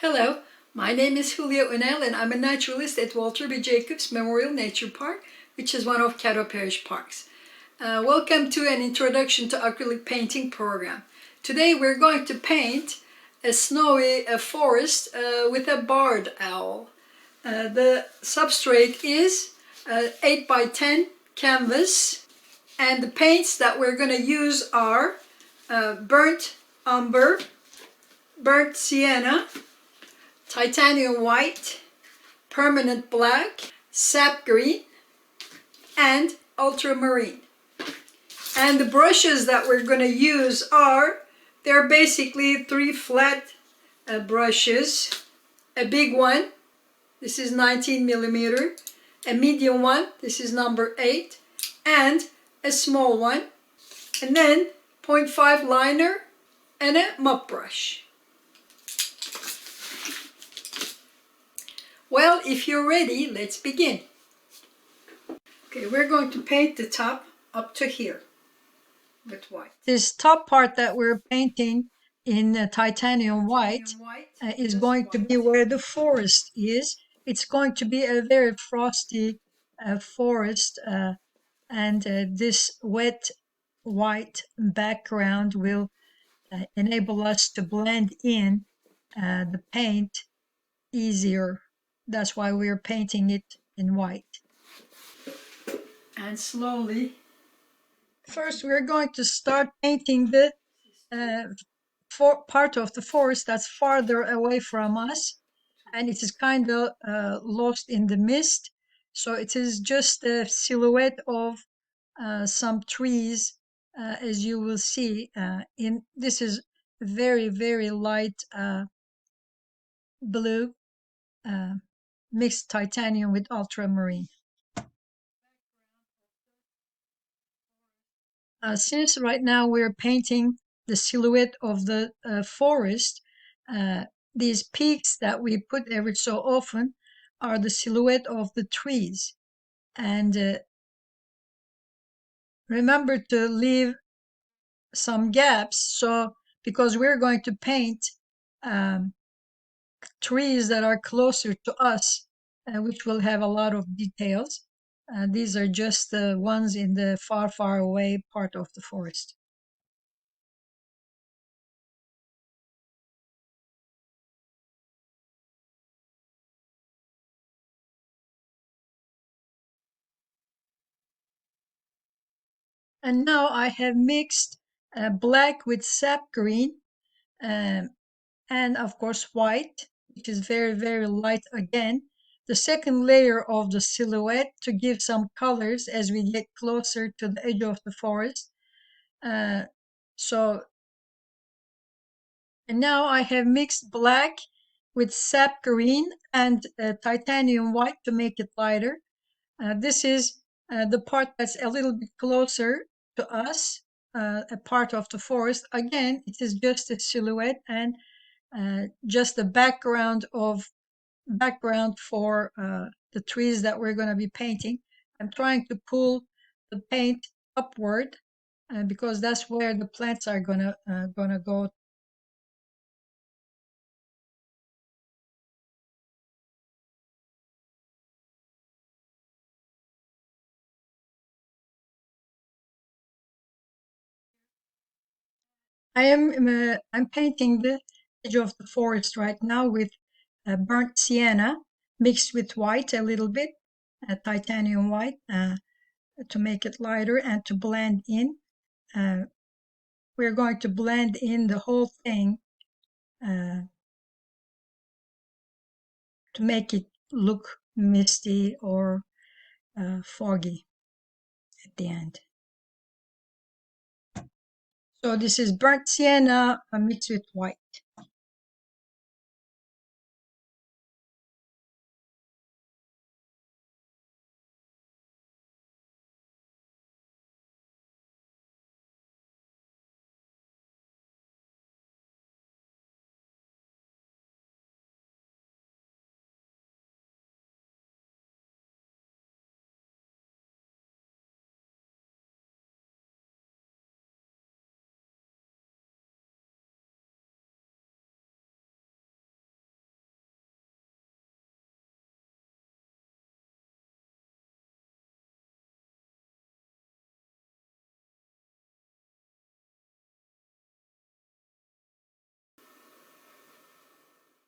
Hello, my name is Julia Unel and I'm a naturalist at Walter B. Jacobs Memorial Nature Park, which is one of Caddo Parish parks. Welcome to an introduction to acrylic painting program. Today we're going to paint a snowy forest with a barred owl. The substrate is 8 by 10 canvas, and the paints that we're going to use are burnt umber, burnt sienna, titanium white, permanent black, sap green, and ultramarine. And the brushes that we're going to use they're basically 3 flat brushes. A big one, this is 19 millimeter, a medium one, this is number 8, and a small one, and then 0.5 liner and a mop brush. Well, if you're ready, let's begin. Okay, we're going to paint the top up to here with white. This top part that we're painting in titanium white is going to be where the forest is. It's going to be a very frosty forest, and this wet white background will enable us to blend in the paint easier. That's why we're painting it in white. And slowly. First, we're going to start painting the part of the forest that's farther away from us, and it is kind of lost in the mist. So it is just a silhouette of some trees, as you will see. This is very, very light blue. Mixed titanium with ultramarine. Since right now we're painting the silhouette of the forest, these peaks that we put every so often are the silhouette of the trees. And remember to leave some gaps, because we're going to paint trees that are closer to us, which will have a lot of details. These are just the ones in the far, far away part of the forest. And now I have mixed black with sap green, and of course white, which is very, very light again. The second layer of the silhouette to give some colors as we get closer to the edge of the forest. And now I have mixed black with sap green and titanium white to make it lighter. This is the part that's a little bit closer to us, a part of the forest. Again, it is just a silhouette and just the background for the trees that we're going to be painting. I'm trying to pull the paint upward because that's where the plants are gonna go. I'm painting the edge of the forest right now with burnt sienna mixed with white a little bit, titanium white, to make it lighter and to blend in. We're going to blend in the whole thing to make it look misty or foggy at the end. So this is burnt sienna mixed with white.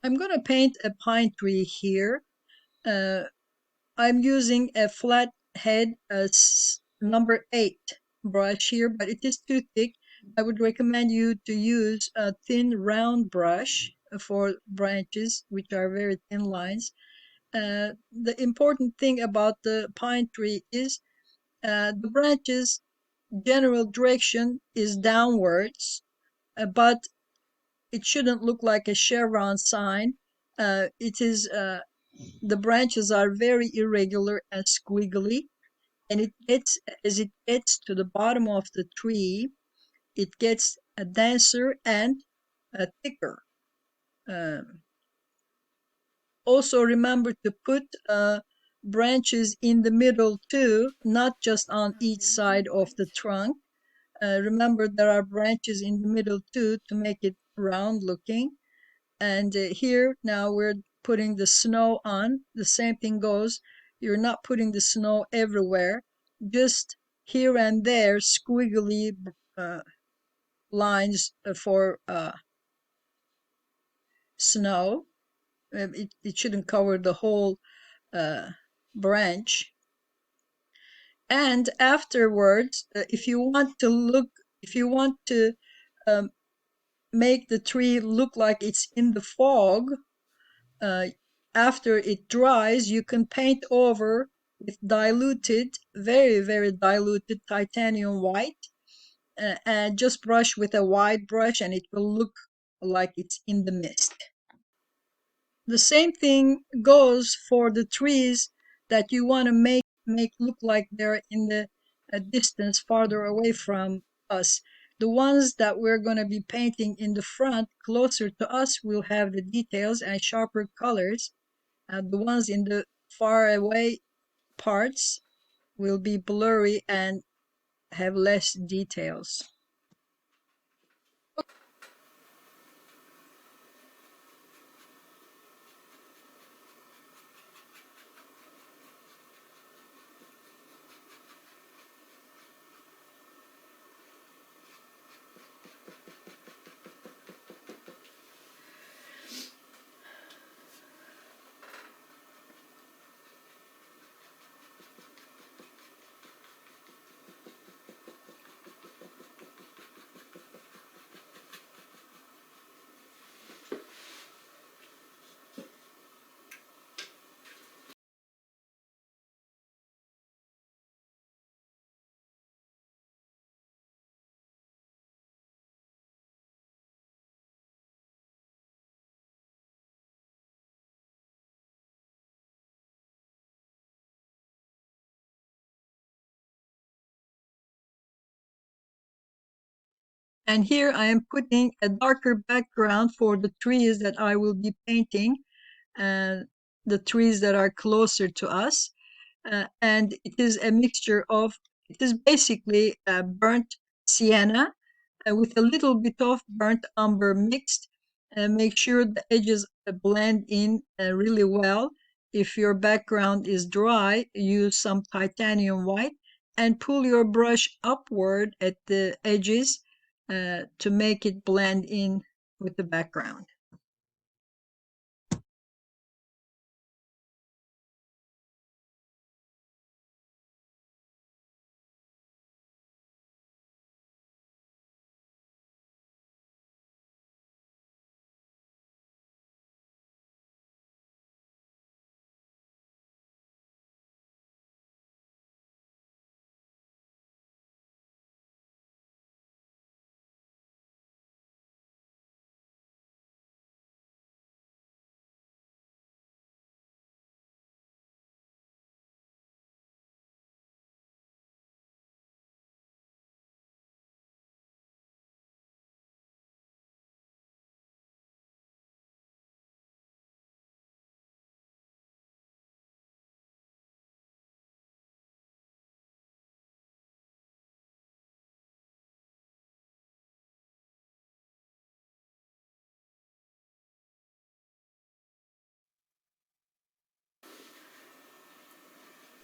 I'm going to paint a pine tree here. I'm using a flat head number 8 brush here, but it is too thick. I would recommend you to use a thin round brush for branches, which are very thin lines. The important thing about the pine tree is the branches general direction is downwards, but it shouldn't look like a chevron sign. It is the branches are very irregular and squiggly, and it gets as it gets to the bottom of the tree, it gets denser and thicker. Also remember to put branches in the middle too, not just on each side of the trunk. Remember there are branches in the middle too to make it round looking. And here now we're putting the snow on. The same thing goes. You're not putting the snow everywhere, just here and there squiggly lines for snow. It shouldn't cover the whole branch. And afterwards, if you want to um, make the tree look like it's in the fog, uh, after it dries, you can paint over with diluted, very, very diluted titanium white, and just brush with a wide brush and it will look like it's in the mist. The same thing goes for the trees that you want to make look like they're in the distance farther away from us. The ones that we're going to be painting in the front closer to us will have the details and sharper colors. The ones in the far away parts will be blurry and have less details. And here I am putting a darker background for the trees that I will be painting, uh, the trees that are closer to us. And it is a mixture of, it is basically burnt sienna with a little bit of burnt umber mixed. Make sure the edges blend in really well. If your background is dry, use some titanium white and pull your brush upward at the edges to make it blend in with the background.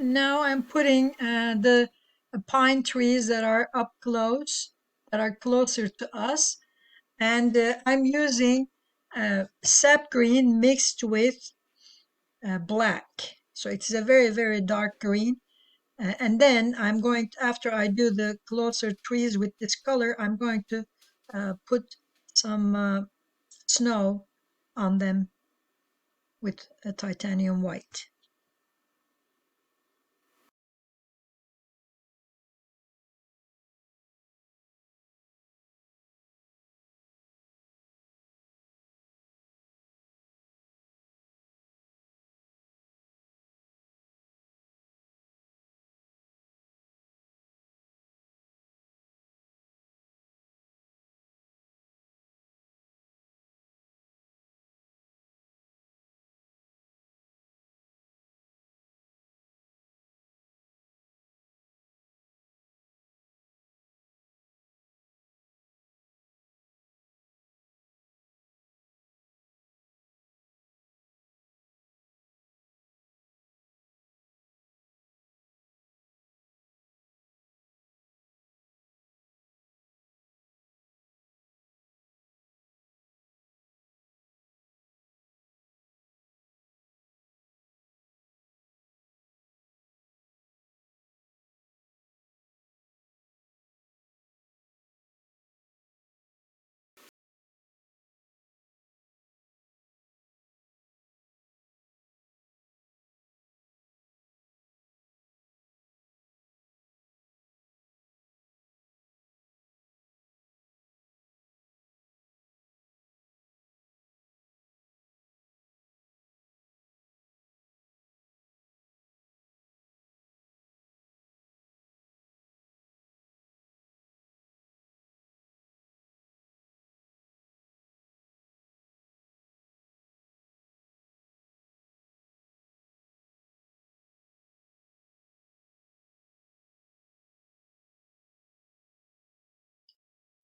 Now I'm putting the pine trees that are up close, that are closer to us, and I'm using sap green mixed with black. So it's a very, very dark green. And then I'm going to, after I do the closer trees with this color, I'm going to put some snow on them with a titanium white.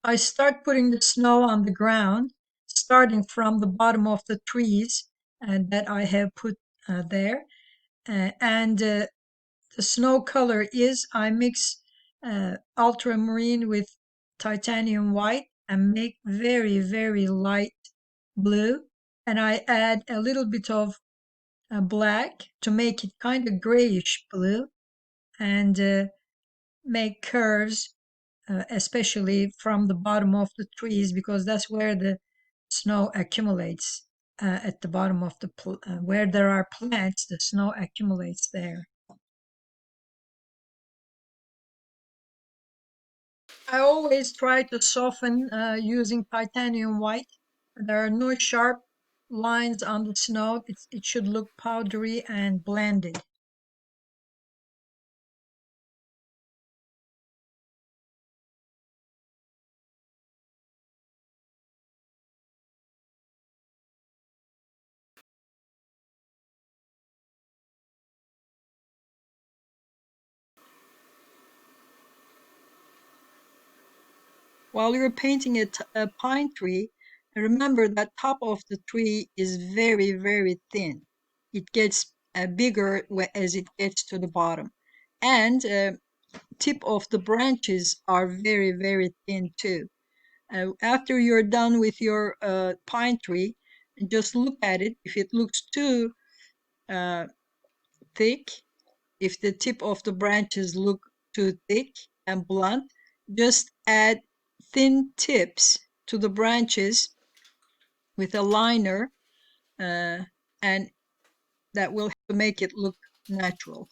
I start putting the snow on the ground, starting from the bottom of the trees that I have put there. And the snow color is I mix ultramarine with titanium white and make very, very light blue. And I add a little bit of black to make it kind of grayish blue and make curves, especially from the bottom of the trees, because that's where the snow accumulates at the bottom of the where there are plants, the snow accumulates there. I always try to soften using titanium white. There are no sharp lines on the snow. It should look powdery and blended. While you're painting a pine tree, remember that top of the tree is very, very thin. It gets bigger as it gets to the bottom. And tip of the branches are very, very thin too. After you're done with your pine tree, just look at it. If it looks too uh, thick, if the tip of the branches look too thick and blunt, just add thin tips to the branches with a liner, and that will make it look natural.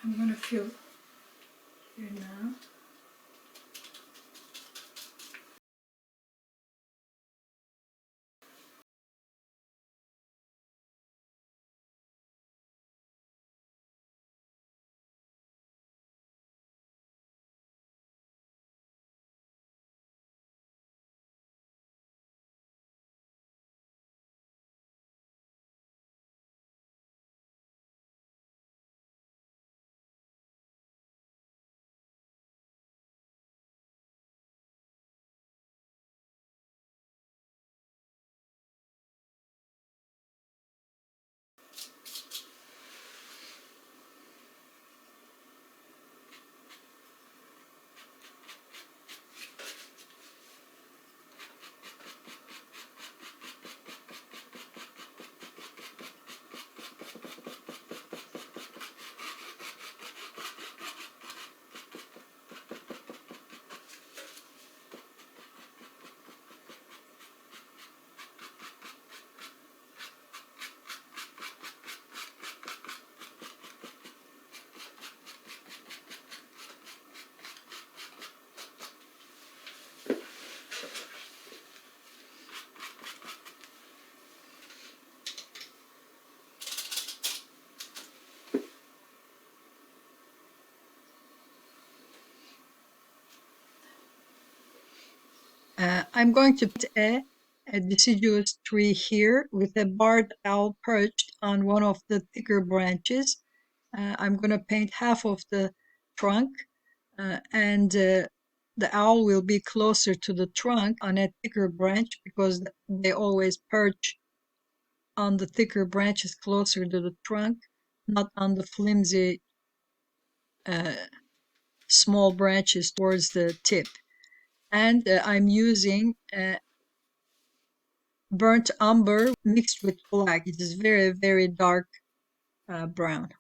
I'm going to fill here now. I'm going to put a deciduous tree here with a barred owl perched on one of the thicker branches. I'm going to paint half of the trunk, and the owl will be closer to the trunk on a thicker branch because they always perch on the thicker branches closer to the trunk, not on the flimsy small branches towards the tip. And I'm using burnt umber mixed with black. It is very, very dark brown.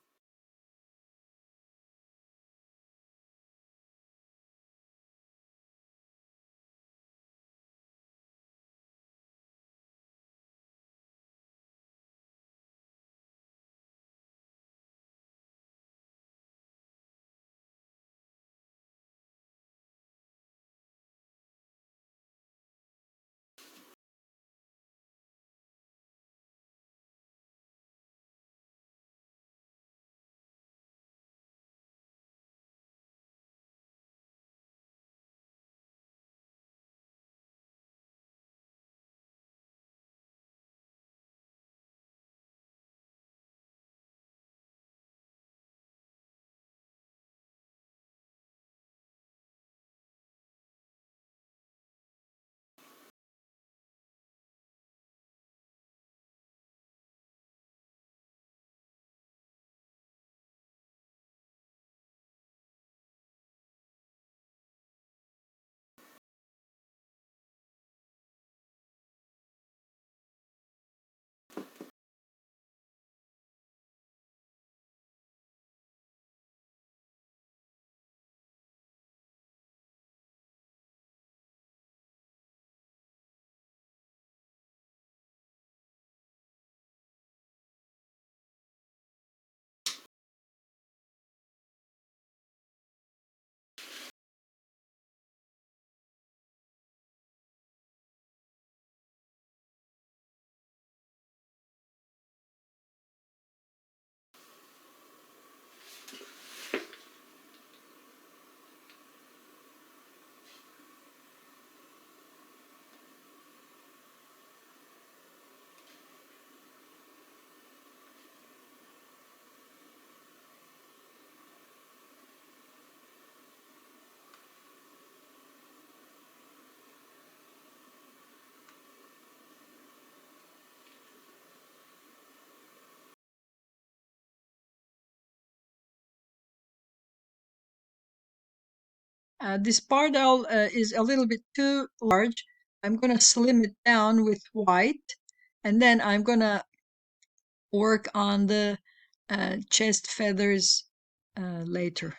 This barred owl is a little bit too large. I'm going to slim it down with white, and then I'm going to work on the chest feathers later.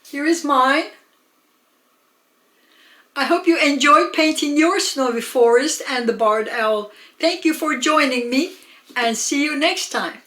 Here is mine. I hope you enjoyed painting your snowy forest and the barred owl. Thank you for joining me, and see you next time.